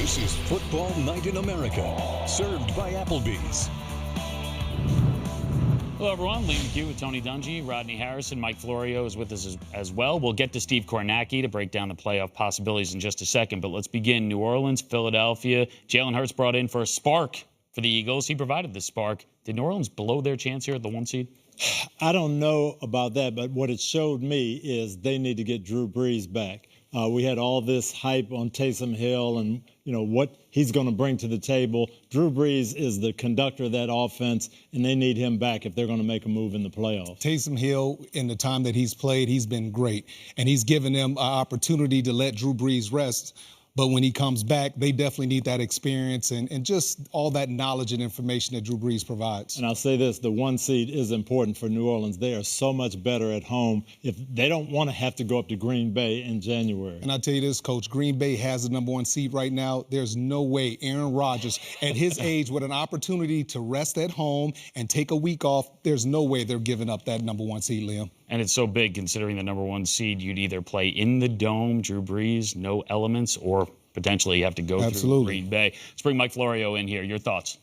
This is Football Night in America, served by Applebee's. Hello, everyone. Liam Q with Tony Dungy, Rodney Harrison, Mike Florio is with us as well. We'll get to Steve Kornacki to break down the playoff possibilities in just a second, but let's begin. New Orleans, Philadelphia. Jalen Hurts brought in for a spark for the Eagles. He provided the spark. Did New Orleans blow their chance here at the 1 seed? I don't know about that, but what it showed me is they need to get Drew Brees back. We had all this hype on Taysom Hill and, what he's going to bring to the table. Drew Brees is the conductor of that offense, and they need him back if they're going to make a move in the playoffs. Taysom Hill, in the time that he's played, he's been great, and he's given them an opportunity to let Drew Brees rest. But when he comes back, they definitely need that experience and just all that knowledge and information that Drew Brees provides. And I'll say this, the 1 seed is important for New Orleans. They are so much better at home if they don't want to have to go up to Green Bay in January. And I'll tell you this, Coach, Green Bay has the number 1 seed right now. There's no way Aaron Rodgers, at his age, with an opportunity to rest at home and take a week off, there's no way they're giving up that number 1 seed, Liam. And it's so big considering the number 1 seed. You'd either play in the dome, Drew Brees, no elements, or potentially you have to go through Green Bay. Let's bring Mike Florio in here. Your thoughts?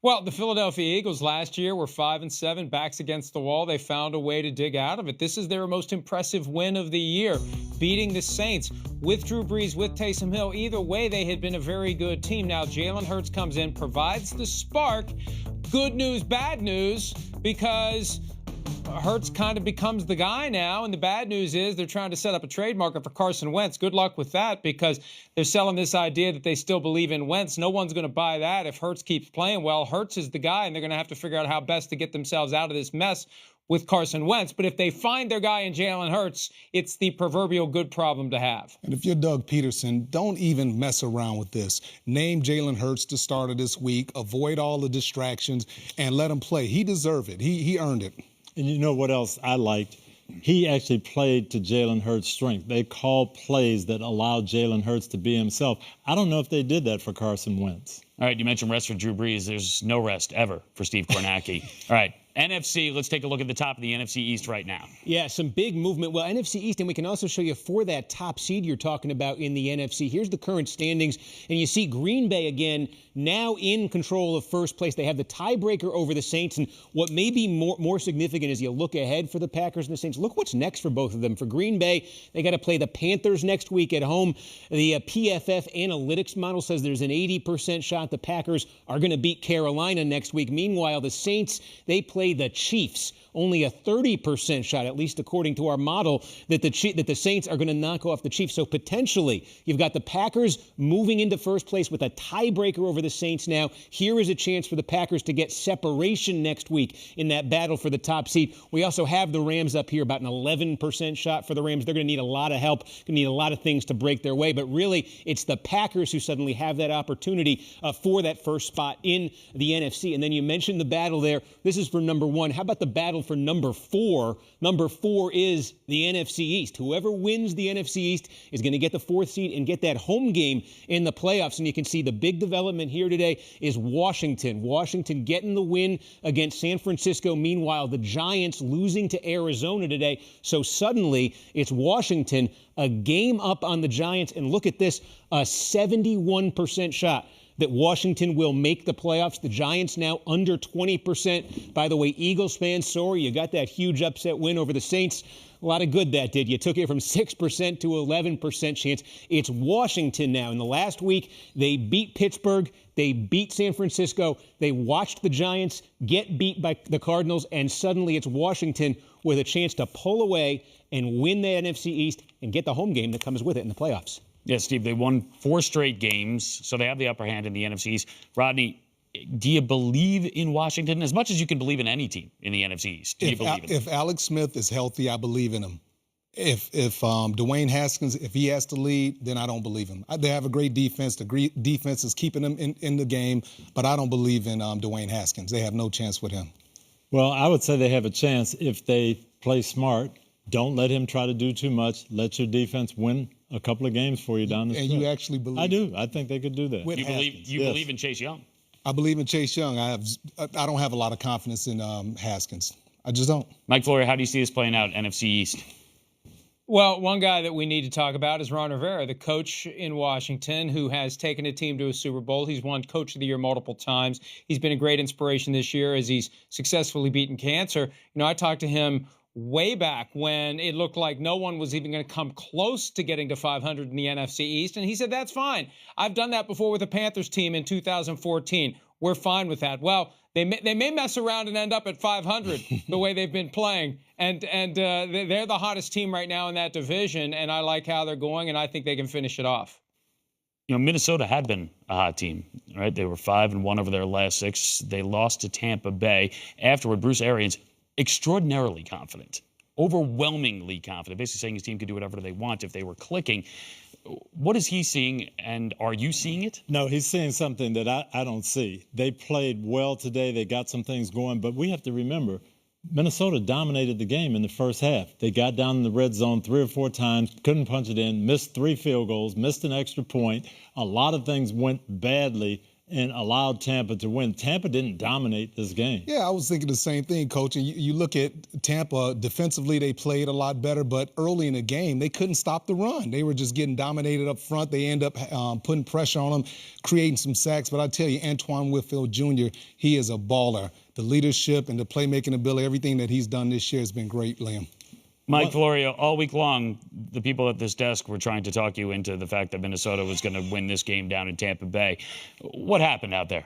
Well, the Philadelphia Eagles last year were 5-7, backs against the wall. They found a way to dig out of it. This is their most impressive win of the year, beating the Saints with Drew Brees, with Taysom Hill. Either way, they had been a very good team. Now, Jalen Hurts comes in, provides the spark. Good news, bad news, because Hurts kind of becomes the guy now, and the bad news is they're trying to set up a trade market for Carson Wentz. Good luck with that, because they're selling this idea that they still believe in Wentz. No one's going to buy that if Hurts keeps playing well. Hurts is the guy, and they're going to have to figure out how best to get themselves out of this mess with Carson Wentz. But if they find their guy in Jalen Hurts, it's the proverbial good problem to have. And if you're Doug Peterson, don't even mess around with this. Name Jalen Hurts the starter this week, avoid all the distractions, and let him play. He deserved it. He earned it. And you know what else I liked? He actually played to Jalen Hurts' strength. They called plays that allowed Jalen Hurts to be himself. I don't know if they did that for Carson Wentz. All right, you mentioned rest for Drew Brees. There's no rest ever for Steve Kornacki. All right, NFC, let's take a look at the top of the NFC East right now. Yeah, some big movement. Well, NFC East, and we can also show you for that top seed you're talking about in the NFC. Here's the current standings, and you see Green Bay again now in control of first place. They have the tiebreaker over the Saints, and what may be more significant as you look ahead for the Packers and the Saints, look what's next for both of them. For Green Bay, they got to play the Panthers next week at home. The PFF analytics model says there's an 80% shot the Packers are going to beat Carolina next week. Meanwhile, the Saints, they play the Chiefs. Only a 30% shot, at least according to our model, that the Saints are going to knock off the Chiefs. So potentially, you've got the Packers moving into first place with a tiebreaker over the Saints now. Here is a chance for the Packers to get separation next week in that battle for the top seed. We also have the Rams up here, about an 11% shot for the Rams. They're going to need a lot of help, going to need a lot of things to break their way. But really, it's the Packers who suddenly have that opportunity for that first spot in the NFC. And then you mentioned the battle there. This is for number 1. How about the battle for number 4? Number 4 is the NFC East. Whoever wins the NFC East is going to get the 4th seed and get that home game in the playoffs. And you can see the big development here today is Washington. Washington getting the win against San Francisco. Meanwhile, the Giants losing to Arizona today. So suddenly it's Washington a game up on the Giants. And look at this, a 71% shot that Washington will make the playoffs. The Giants now under 20%. By the way, Eagles fans, sorry, you got that huge upset win over the Saints. A lot of good that did. You took it from 6% to 11% chance. It's Washington now. In the last week, they beat Pittsburgh. They beat San Francisco. They watched the Giants get beat by the Cardinals. And suddenly it's Washington with a chance to pull away and win the NFC East and get the home game that comes with it in the playoffs. Yeah, Steve, they won 4 straight games, so they have the upper hand in the NFC East. Rodney, do you believe in Washington as much as you can believe in any team in the NFC East? Do you believe in them? If Alex Smith is healthy, I believe in him. If Dwayne Haskins, if he has to lead, then I don't believe him. They have a great defense. The defense is keeping them in the game, but I don't believe in Dwayne Haskins. They have no chance with him. Well, I would say they have a chance if they play smart. Don't let him try to do too much. Let your defense win a couple of games for you down the stretch. And you actually believe? I do. I think they could do that. You believe in Chase Young? I believe in Chase Young. I don't have a lot of confidence in Haskins. I just don't. Mike Florio, how do you see this playing out NFC East? Well, one guy that we need to talk about is Ron Rivera, the coach in Washington, who has taken a team to a Super Bowl. He's won Coach of the Year multiple times. He's been a great inspiration this year as he's successfully beaten cancer. You know, I talked to him way back when it looked like no one was even going to come close to getting to 500 in the NFC East, and he said, that's fine. I've done that before with the Panthers team in 2014. We're fine with that. Well, they may mess around and end up at 500 the way they've been playing. And they're the hottest team right now in that division, and I like how they're going, and I think they can finish it off. You know, Minnesota had been a hot team, right? They were 5-1 over their last 6. They lost to Tampa Bay. Afterward, Bruce Arians, extraordinarily confident, overwhelmingly confident, basically saying his team could do whatever they want if they were clicking. What is he seeing, and are you seeing it? No, he's seeing something that I don't see. They played well today. They got some things going, but we have to remember, Minnesota dominated the game in the first half. They got down in the red zone 3 or 4 times, couldn't punch it in, missed 3 field goals, missed an extra point. A lot of things went badly and allowed Tampa to win. Tampa didn't dominate this game. Yeah, I was thinking the same thing, Coach. And you look at Tampa, defensively they played a lot better, but early in the game, they couldn't stop the run. They were just getting dominated up front. They end up putting pressure on them, creating some sacks. But I tell you, Antoine Whitfield Jr., he is a baller. The leadership and the playmaking ability, everything that he's done this year has been great, Liam. Mike Florio, all week long, the people at this desk were trying to talk you into the fact that Minnesota was going to win this game down in Tampa Bay. What happened out there?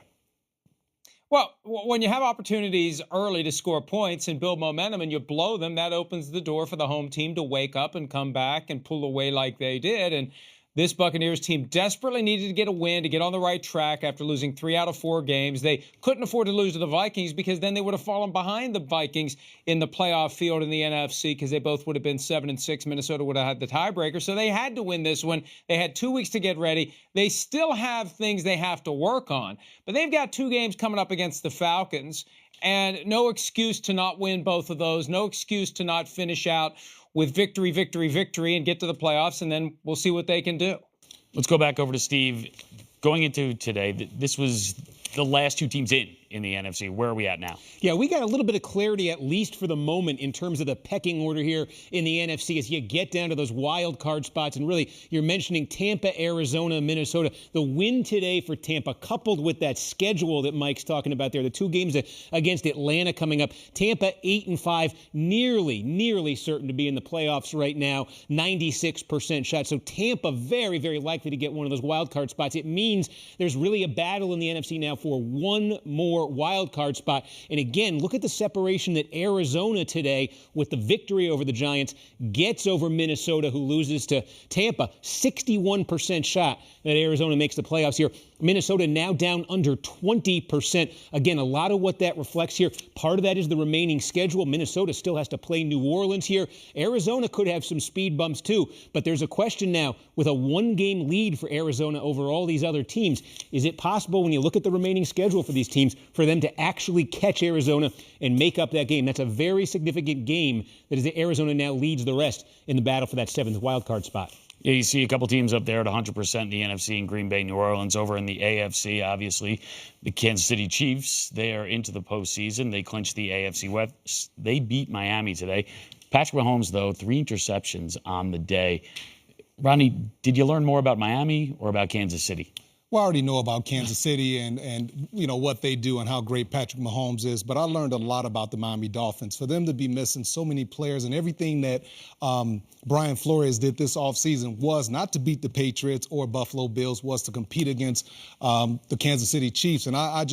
Well, when you have opportunities early to score points and build momentum and you blow them, that opens the door for the home team to wake up and come back and pull away like they did. And this Buccaneers team desperately needed to get a win to get on the right track after losing 3 out of 4 games. They couldn't afford to lose to the Vikings because then they would have fallen behind the Vikings in the playoff field in the NFC because they both would have been 7-6. Minnesota would have had the tiebreaker. So they had to win this one. They had 2 weeks to get ready. They still have things they have to work on. But they've got 2 games coming up against the Falcons. And no excuse to not win both of those. No excuse to not finish out with victory, and get to the playoffs, and then we'll see what they can do. Let's go back over to Steve. Going into today, this was the last 2 teams in the NFC. Where are we at now? Yeah, we got a little bit of clarity, at least for the moment, in terms of the pecking order here in the NFC as you get down to those wild card spots. And really, you're mentioning Tampa, Arizona, Minnesota. The win today for Tampa, coupled with that schedule that Mike's talking about there, the 2 games against Atlanta coming up. Tampa 8-5, nearly certain to be in the playoffs right now, 96% shot. So Tampa very, very likely to get one of those wild card spots. It means there's really a battle in the NFC now for one more wild card spot. And again, look at the separation that Arizona today, with the victory over the Giants, gets over Minnesota, who loses to Tampa. 61% shot that Arizona makes the playoffs here. Minnesota now down under 20%. Again, a lot of what that reflects here, part of that is the remaining schedule. Minnesota still has to play New Orleans here. Arizona could have some speed bumps too, but there's a question now with a 1-game lead for Arizona over all these other teams. Is it possible, when you look at the remaining schedule for these teams, for them to actually catch Arizona and make up that game? That's a very significant game that is Arizona now leads the rest in the battle for that 7th wildcard spot. Yeah, you see a couple teams up there at 100% in the NFC in Green Bay, New Orleans. Over in the AFC, obviously, the Kansas City Chiefs, they are into the postseason. They clinched the AFC West. They beat Miami today. Patrick Mahomes, though, 3 interceptions on the day. Ronnie, did you learn more about Miami or about Kansas City? Well, I already know about Kansas City and you know what they do and how great Patrick Mahomes is, but I learned a lot about the Miami Dolphins. For them to be missing so many players and everything that Brian Flores did this offseason was not to beat the Patriots or Buffalo Bills, was to compete against the Kansas City Chiefs. And I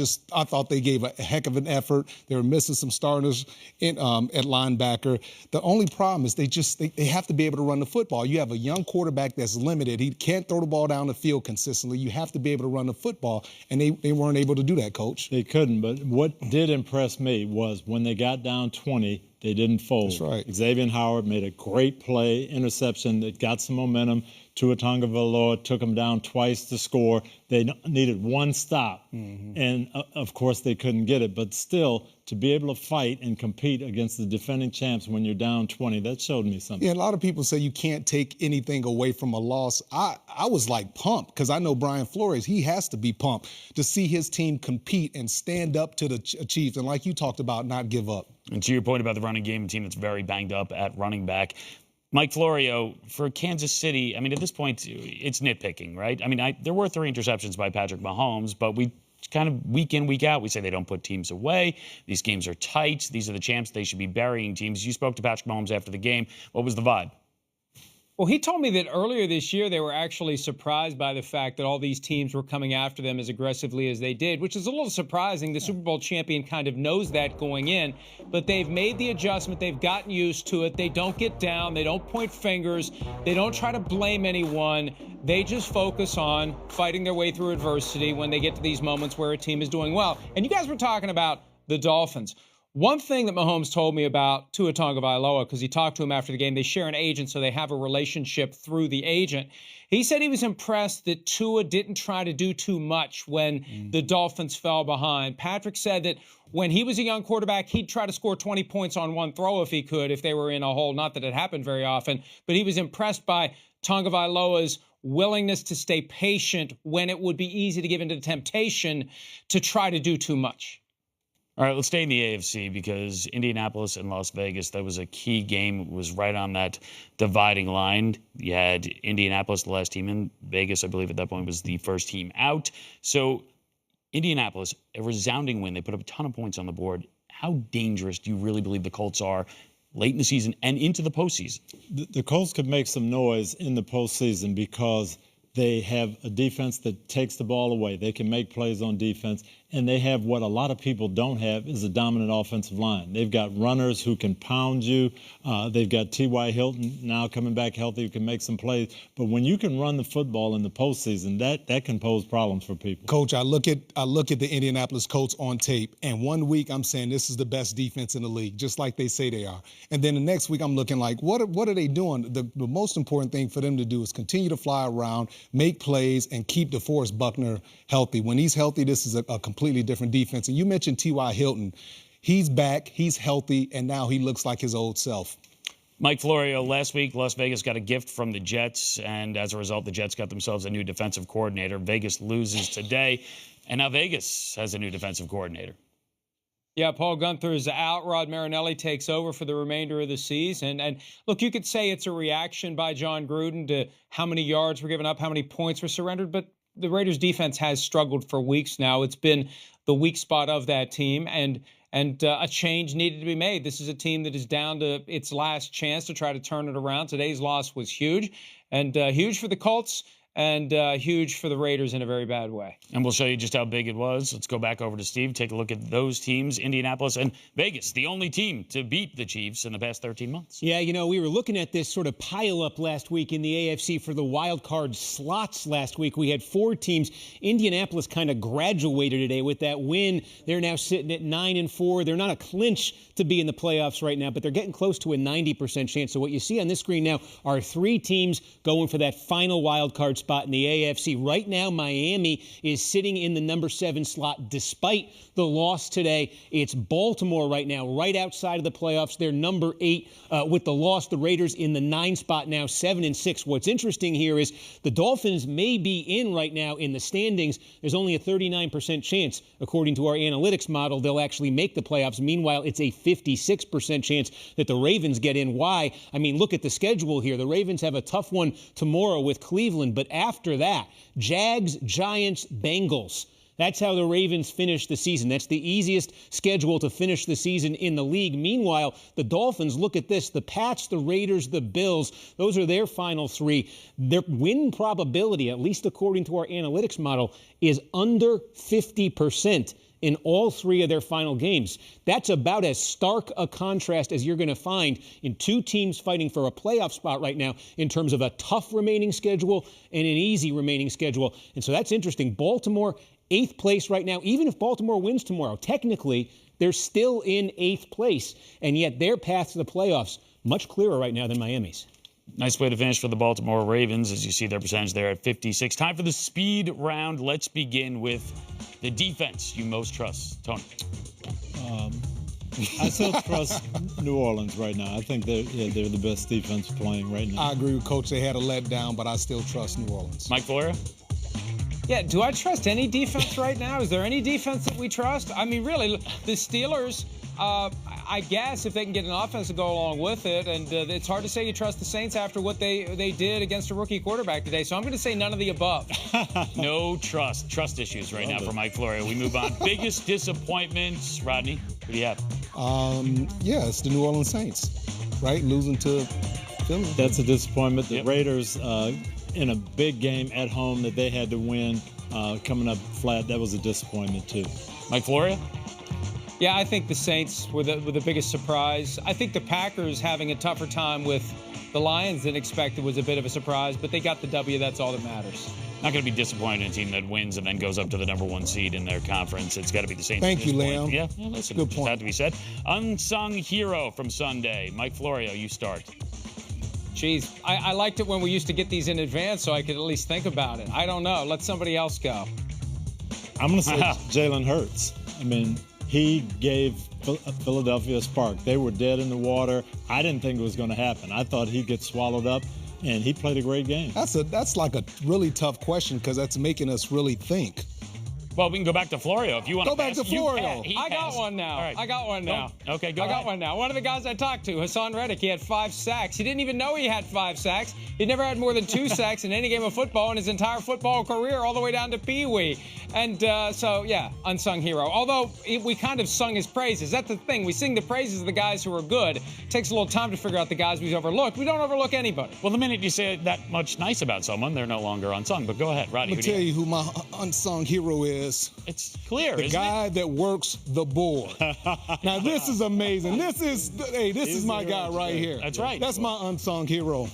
thought they gave a heck of an effort. They were missing some starters at linebacker. The only problem is they have to be able to run the football. You have a young quarterback that's limited. He can't throw the ball down the field consistently. You have to be able to run the football, and they weren't able to do that, Coach. They couldn't, but what did impress me was when they got down 20, they didn't fold. That's right. Xavier Howard made a great play, interception that got some momentum. Tua Tagovailoa took them down twice to score. They needed 1 stop, and of course they couldn't get it. But still, to be able to fight and compete against the defending champs when you're down 20, that showed me something. Yeah, a lot of people say you can't take anything away from a loss. I was like pumped because I know Brian Flores, he has to be pumped to see his team compete and stand up to the Chiefs. And like you talked about, not give up. And to your point about the running game, a team that's very banged up at running back, Mike Florio, for Kansas City, I mean, at this point, it's nitpicking, right? I mean, there were 3 interceptions by Patrick Mahomes, but we kind of week in, week out, we say they don't put teams away. These games are tight. These are the champs. They should be burying teams. You spoke to Patrick Mahomes after the game. What was the vibe? Well, he told me that earlier this year they were actually surprised by the fact that all these teams were coming after them as aggressively as they did, which is a little surprising. The Super Bowl champion kind of knows that going in, but they've made the adjustment. They've gotten used to it. They don't get down. They don't point fingers. They don't try to blame anyone. They just focus on fighting their way through adversity when they get to these moments where a team is doing well. And you guys were talking about the Dolphins. One thing that Mahomes told me about Tua Tagovailoa, because he talked to him after the game, they share an agent, so they have a relationship through the agent. He said he was impressed that Tua didn't try to do too much when the Dolphins fell behind. Patrick said that when he was a young quarterback, he'd try to score 20 points on one throw if he could, if they were in a hole. Not that it happened very often, but he was impressed by Tagovailoa's willingness to stay patient when it would be easy to give into the temptation to try to do too much. All right, let's stay in the AFC because Indianapolis and Las Vegas, that was a key game. It was right on that dividing line. You had Indianapolis, the last team in. Vegas, I believe at that point, was the first team out. So Indianapolis, a resounding win. They put up a ton of points on the board. How dangerous do you really believe the Colts are late in the season and into the postseason? The Colts could make some noise in the postseason because they have a defense that takes the ball away. They can make plays on defense. And they have what a lot of people don't have is a dominant offensive line. They've got runners who can pound you. They've got T.Y. Hilton now coming back healthy who can make some plays. But when you can run the football in the postseason, that can pose problems for people. Coach, I look at the Indianapolis Colts on tape, and 1 week I'm saying this is the best defense in the league, just like they say they are. And then the next week I'm looking like, what are they doing? The most important thing for them to do is continue to fly around, make plays, and keep DeForest Buckner healthy. When he's healthy, this is a completely different defense. And you mentioned T.Y. Hilton. He's back, he's healthy, and now he looks like his old self. Mike Florio, last week, Las Vegas got a gift from the Jets, and as a result, the Jets got themselves a new defensive coordinator. Vegas loses today, and now Vegas has a new defensive coordinator. Yeah, Paul Gunther is out. Rod Marinelli takes over for the remainder of the season. And look, you could say it's a reaction by John Gruden to how many yards were given up, how many points were surrendered, but the Raiders defense has struggled for weeks now. It's been the weak spot of that team, and a change needed to be made. This is a team that is down to its last chance to try to turn it around. Today's loss was huge, and huge for the Colts, and huge for the Raiders in a very bad way. And we'll show you just how big it was. Let's go back over to Steve, take a look at those teams, Indianapolis and Vegas, the only team to beat the Chiefs in the past 13 months. Yeah, you know, we were looking at this sort of pile-up last week in the AFC for the wild card slots last week. We had 4 teams. Indianapolis kind of graduated today with that win. They're now sitting at 9-4. They're not a clinch to be in the playoffs right now, but they're getting close to a 90% chance. So what you see on this screen now are 3 teams going for that final wild card spot in the AFC. Right now, Miami is sitting in the number 7 slot despite the loss today. It's Baltimore right now, right outside of the playoffs. They're number 8 with the loss. The Raiders in the 9 spot now, 7-6. What's interesting here is the Dolphins may be in right now in the standings. There's only a 39% chance, according to our analytics model, they'll actually make the playoffs. Meanwhile, it's a 56% chance that the Ravens get in. Why? I mean, look at the schedule here. The Ravens have a tough one tomorrow with Cleveland, but after that, Jags, Giants, Bengals. That's how the Ravens finish the season. That's the easiest schedule to finish the season in the league. Meanwhile, the Dolphins, look at this. The Pats, the Raiders, the Bills, those are their final 3. Their win probability, at least according to our analytics model, is under 50% in all 3 of their final games. That's about as stark a contrast as you're going to find in 2 teams fighting for a playoff spot right now in terms of a tough remaining schedule and an easy remaining schedule. And so that's interesting. Baltimore, 8th place right now. Even if Baltimore wins tomorrow, technically, they're still in 8th place. And yet their path to the playoffs, much clearer right now than Miami's. Nice way to finish for the Baltimore Ravens, as you see their percentage there at 56. Time for the speed round. Let's begin with the defense you most trust. Tony. I still trust New Orleans right now. I think they're the best defense playing right now. I agree with Coach. They had a letdown, but I still trust New Orleans. Mike Florio? Yeah, do I trust any defense right now? Is there any defense that we trust? I mean, really, the Steelers, I guess if they can get an offense to go along with it, and it's hard to say you trust the Saints after what they did against a rookie quarterback today. So I'm going to say none of the above. No trust issues right now for Mike Florio. We move on. Biggest disappointments, Rodney. What do you have? Yeah, it's the New Orleans Saints, right? Losing to Philly. That's a disappointment. The Raiders in a big game at home that they had to win, coming up flat. That was a disappointment too. Mike Florio? Yeah, I think the Saints were the biggest surprise. I think the Packers having a tougher time with the Lions than expected was a bit of a surprise, but they got the W. That's all that matters. Not going to be disappointed in a team that wins and then goes up to the #1 seed in their conference. It's got to be the Saints. Thank you, Liam. Yeah, listen, good point. Had to be said. Unsung hero from Sunday. Mike Florio, you start. Jeez, I liked it when we used to get these in advance so I could at least think about it. I don't know. Let somebody else go. I'm going to say Jalen Hurts. I mean, he gave Philadelphia a spark. They were dead in the water. I didn't think it was going to happen. I thought he'd get swallowed up, and he played a great game. That's like a really tough question because that's making us really think. Well, we can go back to Florio if you want to. Go back to Florio. I got one now. All right. I got one now. Okay, go ahead. I got one now. One of the guys I talked to, Hassan Reddick, he had 5 sacks. He didn't even know he had 5 sacks. He never had more than 2 sacks in any game of football in his entire football career, all the way down to Pee Wee. And so, yeah, unsung hero. Although we kind of sung his praises. That's the thing. We sing the praises of the guys who are good. It takes a little time to figure out the guys we've overlooked. We don't overlook anybody. Well, the minute you say that much nice about someone, they're no longer unsung. But go ahead, Rodney. Let me tell you who my unsung hero is. It's clear, the isn't guy it? that works the board. Now, this is amazing. This is my guy right here. That's right. That's my unsung hero.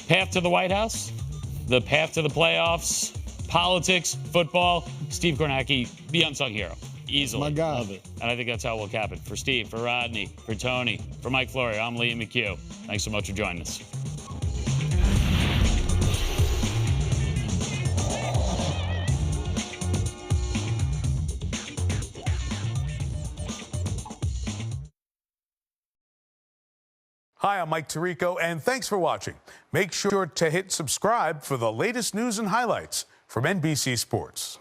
Path to the White House, the path to the playoffs, politics, football. Steve Kornacki, the unsung hero. Easily. My guy. Love it. And I think that's how we'll cap it. For Steve, for Rodney, for Tony, for Mike Florio, I'm Liam McHugh. Thanks so much for joining us. Hi, I'm Mike Tirico, and thanks for watching. Make sure to hit subscribe for the latest news and highlights from NBC Sports.